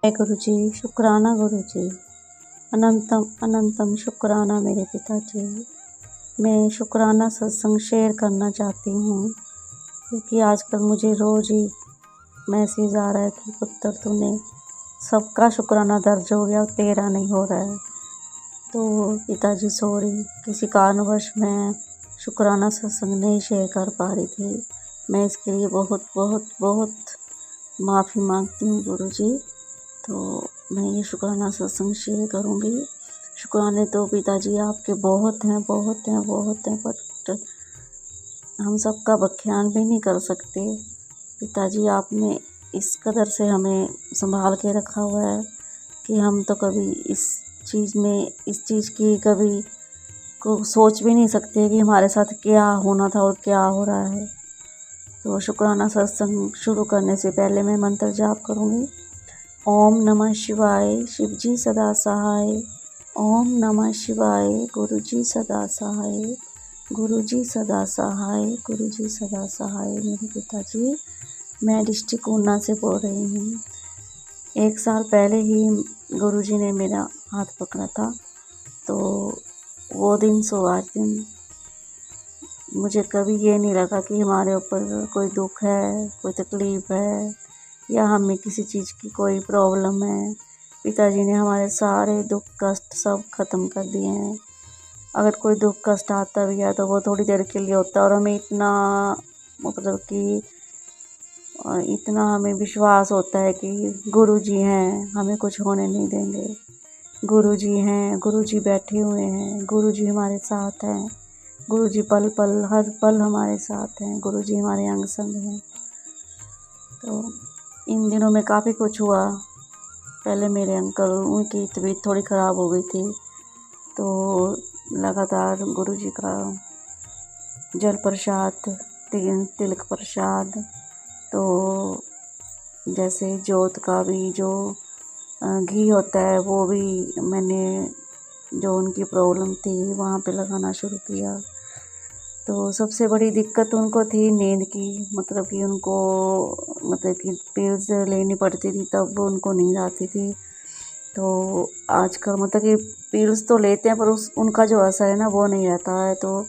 जय गुरु जी, शुक्राना गुरु जी। अनंतम अनंतम शुक्राना मेरे पिताजी। मैं शुक्राना सत्संग शेयर करना चाहती हूँ, क्योंकि आजकल मुझे रोज़ ही मैसेज आ रहा है कि पुत्र तूने सबका शुक्राना दर्ज हो गया और तेरा नहीं हो रहा है। तो पिताजी सॉरी, किसी कारणवश मैं शुक्राना सत्संग नहीं शेयर कर पा रही थी। मैं इसके लिए बहुत बहुत बहुत माफ़ी मांगती हूँ गुरु जी। तो मैं ये शुक्राना सत्संग शेयर करूँगी। शुक्राने तो पिताजी आपके बहुत हैं, बहुत हैं, बहुत हैं, बट हम सबका व्याख्यान भी नहीं कर सकते। पिताजी आपने इस कदर से हमें संभाल के रखा हुआ है कि हम तो कभी इस चीज़ की कभी को सोच भी नहीं सकते कि हमारे साथ क्या होना था और क्या हो रहा है। तो शुक्राना सत्संग शुरू करने से पहले मैं मंत्र जाप करूँगी। ओम नमः शिवाय, शिवजी सदा सहाय। ओम नमः शिवाय, गुरुजी सदा सहाय। गुरुजी सदा सहाय, गुरुजी सदा सहाय। मेरे पिताजी, मैं डिस्ट्रिक्ट ऊना से बोल रही हूँ। 1 साल पहले ही गुरुजी ने मेरा हाथ पकड़ा था, तो वो दिन सो आज दिन मुझे कभी ये नहीं लगा कि हमारे ऊपर कोई दुख है, कोई तकलीफ़ है या हमें किसी चीज़ की कोई प्रॉब्लम है। पिताजी ने हमारे सारे दुख कष्ट सब ख़त्म कर दिए हैं। अगर कोई दुख कष्ट आता भी है तो वो थोड़ी देर के लिए होता है, और हमें इतना मतलब कि इतना हमें विश्वास होता है कि गुरुजी हैं, हमें कुछ होने नहीं देंगे। गुरुजी हैं, गुरुजी बैठे हुए हैं, गुरुजी हमारे साथ हैं, गुरुजी पल पल हर पल हमारे साथ हैं, गुरुजी हमारे अंग संग हैं। तो इन दिनों में काफ़ी कुछ हुआ। पहले मेरे अंकल, उनकी तबीयत थोड़ी ख़राब हो गई थी, तो लगातार गुरुजी का जल प्रसाद, तिलक प्रसाद, तो जैसे जोत का भी जो घी होता है वो भी मैंने, जो उनकी प्रॉब्लम थी वहाँ पे लगाना शुरू किया। तो सबसे बड़ी दिक्कत उनको थी नींद की, मतलब कि उनको मतलब कि पिल्स लेनी पड़ती थी तब उनको नींद आती थी। तो आजकल मतलब कि पिल्स तो लेते हैं पर उनका जो असर है ना वो नहीं रहता है। तो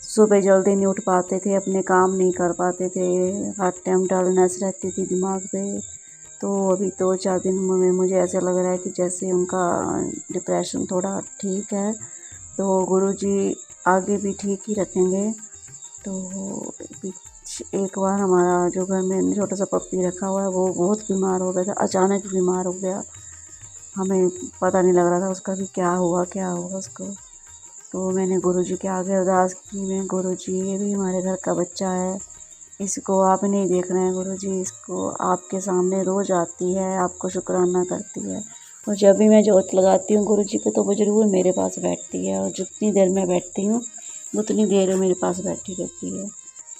सुबह जल्दी नहीं उठ पाते थे, अपने काम नहीं कर पाते थे, हर टाइम डलनेस रहती थी दिमाग पे। तो अभी 2-4 दिन में मुझे ऐसा लग रहा है कि जैसे उनका डिप्रेशन थोड़ा ठीक है। तो गुरुजी आगे भी ठीक ही रखेंगे। तो एक बार हमारा जो घर में छोटा सा पप्पी रखा हुआ है वो बहुत बीमार हो गया था, अचानक बीमार हो गया। हमें पता नहीं लग रहा था उसका भी क्या हुआ उसको। तो मैंने गुरुजी के आगे अरदास की, मैं गुरुजी ये भी हमारे घर का बच्चा है, इसको आप नहीं देख रहे हैं गुरुजी, इसको आपके सामने रोज़ आती है, आपको शुक्राना करती है। और जब भी मैं जोत लगाती हूँ गुरुजी को तो वो ज़रूर मेरे पास बैठती है, और जितनी देर मैं बैठती हूँ उतनी देर मेरे पास बैठी रहती है।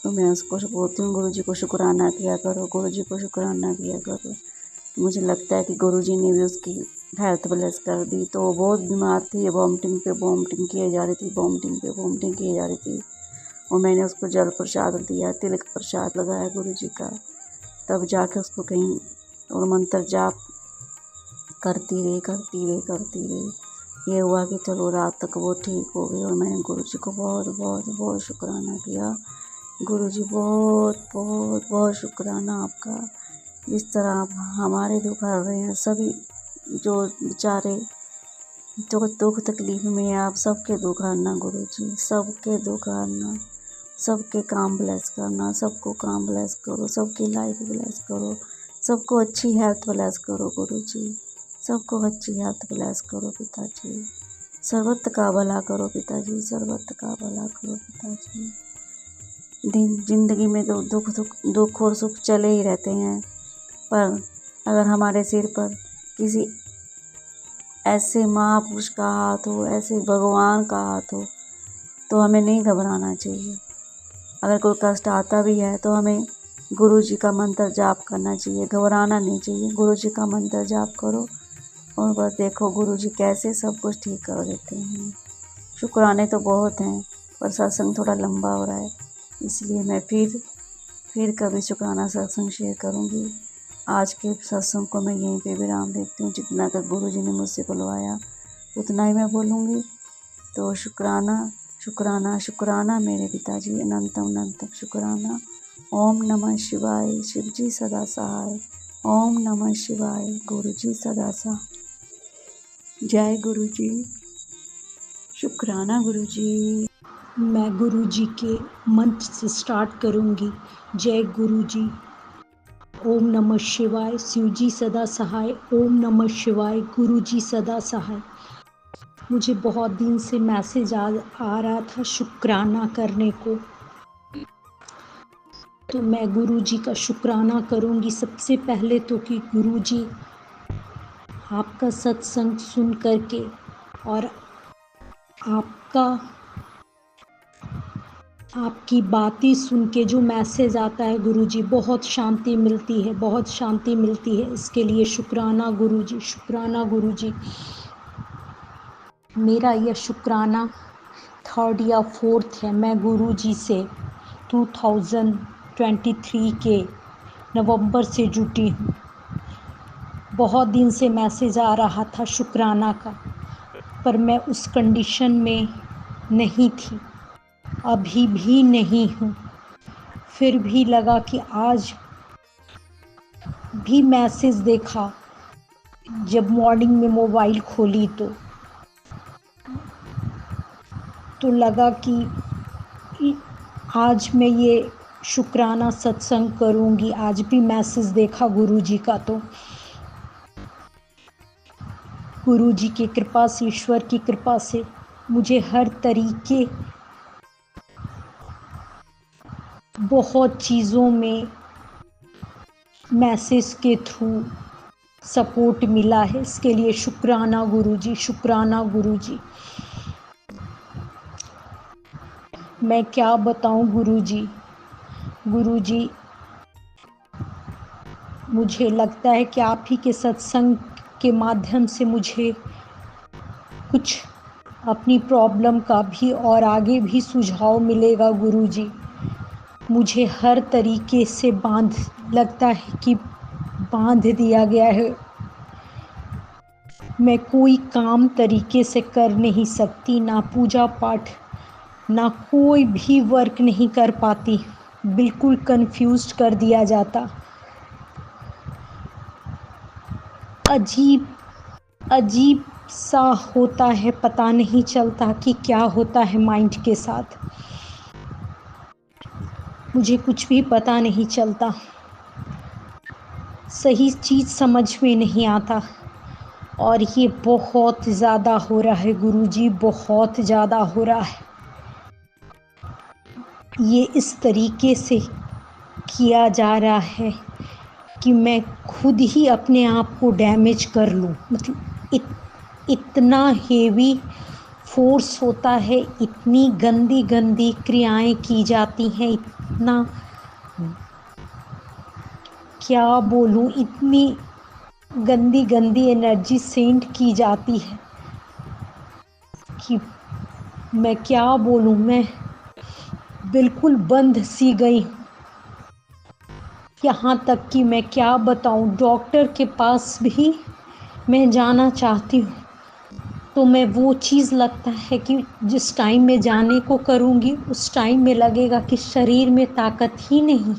तो मैं उसको बोलती हूँ गुरुजी को शुक्राना किया करो, गुरुजी को शुक्राना किया करो। मुझे लगता है कि गुरुजी ने भी उसकी हेल्थ ब्लेस कर दी। तो वो बहुत बीमार थी, वॉमिटिंग पे वॉमिटिंग किए जा रही थी, वॉमिटिंग पे वॉमिटिंग किए जा रही थी। और मैंने उसको जल प्रसाद दिया, तिलक प्रसाद लगाया गुरुजी का, तब जाके उसको कहीं, और मंत्र जाप करती रही। ये हुआ कि चलो रात तक वो ठीक हो गई। और मैंने गुरुजी को बहुत बहुत बहुत शुक्राना किया। गुरुजी बहुत बहुत बहुत शुक्राना आपका, जिस तरह आप हमारे दुख हर रहे हैं। सभी जो बेचारे जो दुख तकलीफ में है, आप सबके दुख हरना गुरुजी, सबके दुख हरना, सबके काम ब्लेस करना, सबको काम ब्लेस करो, सबकी लाइफ ब्लेस करो, सबको अच्छी हेल्थ ब्लेस करो गुरुजी, सबको अच्छी हेल्थ ब्लेस करो पिताजी। सर्वत्र का भला करो पिताजी, सर्वत्र का भला करो पिताजी। जिंदगी में तो दुख और सुख चले ही रहते हैं, पर अगर हमारे सिर पर किसी ऐसे महापुरुष का हाथ हो, ऐसे भगवान का हाथ हो, तो हमें नहीं घबराना चाहिए। अगर कोई कष्ट आता भी है तो हमें गुरुजी का मंत्र जाप करना चाहिए, घबराना नहीं चाहिए। गुरुजी का मंत्र जाप करो और बस देखो गुरुजी कैसे सब कुछ ठीक कर देते हैं। शुक्राने तो बहुत हैं, पर सत्संग थोड़ा लंबा हो रहा है, इसलिए मैं फिर कभी शुक्राना सत्संग शेयर करूँगी। आज के सत्संग को मैं यहीं पे विराम देती हूँ। जितना का गुरु जी ने मुझसे बुलवाया उतना ही मैं बोलूँगी। तो शुक्राना शुक्राना शुक्राना मेरे पिताजी, अनंतम अनंतम शुक्राना। ओम नमः शिवाय, शिव जी सदा सहाय। ओम नमः शिवाय, गुरु जी सदा सहाय। जय गुरु जी। शुक्राना गुरु जी। मैं गुरु जी के मंत्र से स्टार्ट करूंगी। जय गुरु जी। ओम नमः शिवाय, शिव जी सदा सहाय। ओम नमः शिवाय, गुरु जी सदा सहाय। मुझे बहुत दिन से मैसेज आ रहा था शुक्राना करने को, तो मैं गुरु जी का शुक्राना करूंगी सबसे पहले तो, कि गुरु जी आपका सत्संग सुन करके और आपकी बातें सुन के जो मैसेज आता है गुरुजी, बहुत शांति मिलती है, बहुत शांति मिलती है। इसके लिए शुक्राना गुरुजी, शुक्राना गुरुजी। मेरा यह शुक्राना 3rd या 4th है। मैं गुरुजी से 2023 के नवंबर से जुटी हूँ। बहुत दिन से मैसेज आ रहा था शुक्राना का, पर मैं उस कंडीशन में नहीं थी, अभी भी नहीं हूँ। फिर भी लगा कि आज भी मैसेज देखा, जब मॉर्निंग में मोबाइल खोली तो लगा कि आज मैं ये शुक्राना सत्संग करूँगी। आज भी मैसेज देखा गुरुजी का, तो गुरुजी की कृपा से, ईश्वर की कृपा से मुझे हर तरीके बहुत चीज़ों में मैसेज के थ्रू सपोर्ट मिला है। इसके लिए शुक्राना गुरुजी, शुक्राना गुरुजी। मैं क्या बताऊं गुरुजी, गुरुजी मुझे लगता है कि आप ही के सत्संग के माध्यम से मुझे कुछ अपनी प्रॉब्लम का भी और आगे भी सुझाव मिलेगा गुरुजी। मुझे हर तरीके से लगता है कि बांध दिया गया है। मैं कोई काम तरीके से कर नहीं सकती, ना पूजा पाठ, ना कोई भी वर्क नहीं कर पाती। बिल्कुल कंफ्यूज्ड कर दिया जाता। अजीब अजीब सा होता है, पता नहीं चलता कि क्या होता है माइंड के साथ। मुझे कुछ भी पता नहीं चलता, सही चीज़ समझ में नहीं आता। और ये बहुत ज़्यादा हो रहा है गुरुजी, बहुत ज़्यादा हो रहा है। ये इस तरीके से किया जा रहा है कि मैं खुद ही अपने आप को डैमेज कर लूँ। मतलब इतना हेवी फोर्स होता है, इतनी गंदी गंदी क्रियाएं की जाती हैं, इतना क्या बोलूँ, इतनी गंदी गंदी एनर्जी सेंड की जाती है कि मैं क्या बोलूँ। मैं बिल्कुल बंद सी गई, यहाँ तक कि मैं क्या बताऊँ, डॉक्टर के पास भी मैं जाना चाहती हूँ तो मैं वो चीज़ लगता है कि जिस टाइम में जाने को करूँगी उस टाइम में लगेगा कि शरीर में ताकत ही नहीं।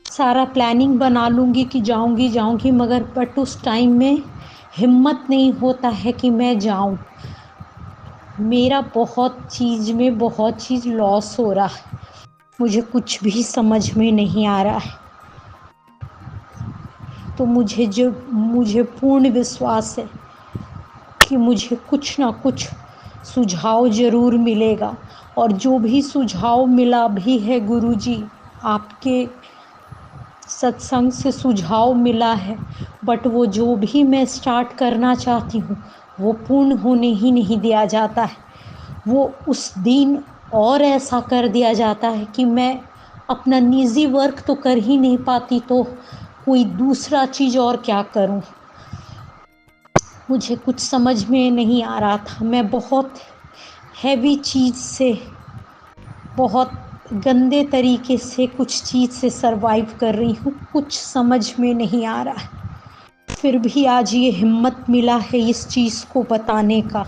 सारा प्लानिंग बना लूँगी कि जाऊँगी, मगर बट उस टाइम में हिम्मत नहीं होता है कि मैं जाऊँ। मेरा बहुत चीज़ लॉस हो रहा है। मुझे कुछ भी समझ में नहीं आ रहा है। तो मुझे पूर्ण विश्वास है कि मुझे कुछ ना कुछ सुझाव ज़रूर मिलेगा। और जो भी सुझाव मिला भी है गुरुजी, आपके सत्संग से सुझाव मिला है, बट वो जो भी मैं स्टार्ट करना चाहती हूँ वो पूर्ण होने ही नहीं दिया जाता है। वो उस दिन और ऐसा कर दिया जाता है कि मैं अपना निजी वर्क तो कर ही नहीं पाती, तो कोई दूसरा चीज़ और क्या करूँ। मुझे कुछ समझ में नहीं आ रहा था। मैं बहुत हैवी चीज़ से बहुत गंदे तरीके से कुछ चीज़ से सरवाइव कर रही हूँ, कुछ समझ में नहीं आ रहा है। फिर भी आज ये हिम्मत मिला है इस चीज़ को बताने का,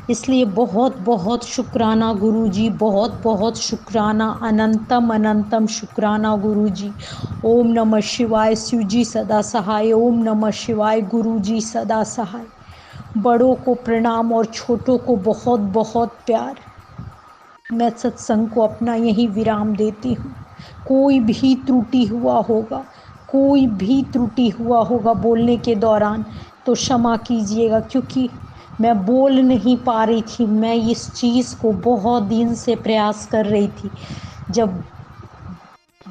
इसलिए बहुत बहुत शुक्राना गुरुजी, बहुत बहुत शुक्राना, अनंतम अनंतम शुक्राना गुरुजी। ओम नमः शिवाय, शिव जी सदा सहाय। ओम नमः शिवाय, गुरुजी सदा सहाय। बड़ों को प्रणाम और छोटों को बहुत बहुत प्यार। मैं सत्संग को अपना यही विराम देती हूँ। कोई भी त्रुटि हुआ होगा, कोई भी त्रुटि हुआ होगा बोलने के दौरान तो क्षमा कीजिएगा, क्योंकि मैं बोल नहीं पा रही थी। मैं इस चीज़ को बहुत दिन से प्रयास कर रही थी। जब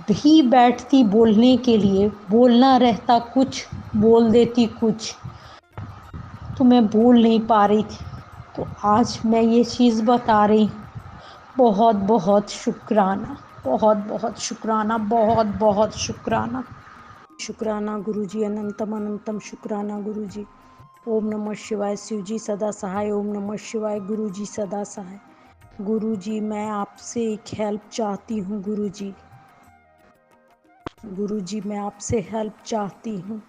भी बैठती बोलने के लिए, बोलना रहता कुछ, बोल देती कुछ, तो मैं बोल नहीं पा रही थी। तो आज मैं ये चीज़ बता रही हूँ। बहुत बहुत शुक्राना, बहुत बहुत शुक्राना, बहुत बहुत शुक्राना। शुक्राना गुरुजी, अनंतम अनंतम शुक्राना गुरुजी। ओम नमः शिवाय, शिव जी सदा सहाय। ओम नमः शिवाय, गुरुजी सदा सहाय। गुरुजी मैं आपसे एक हेल्प चाहती हूँ गुरुजी। गुरुजी मैं आपसे हेल्प चाहती हूँ।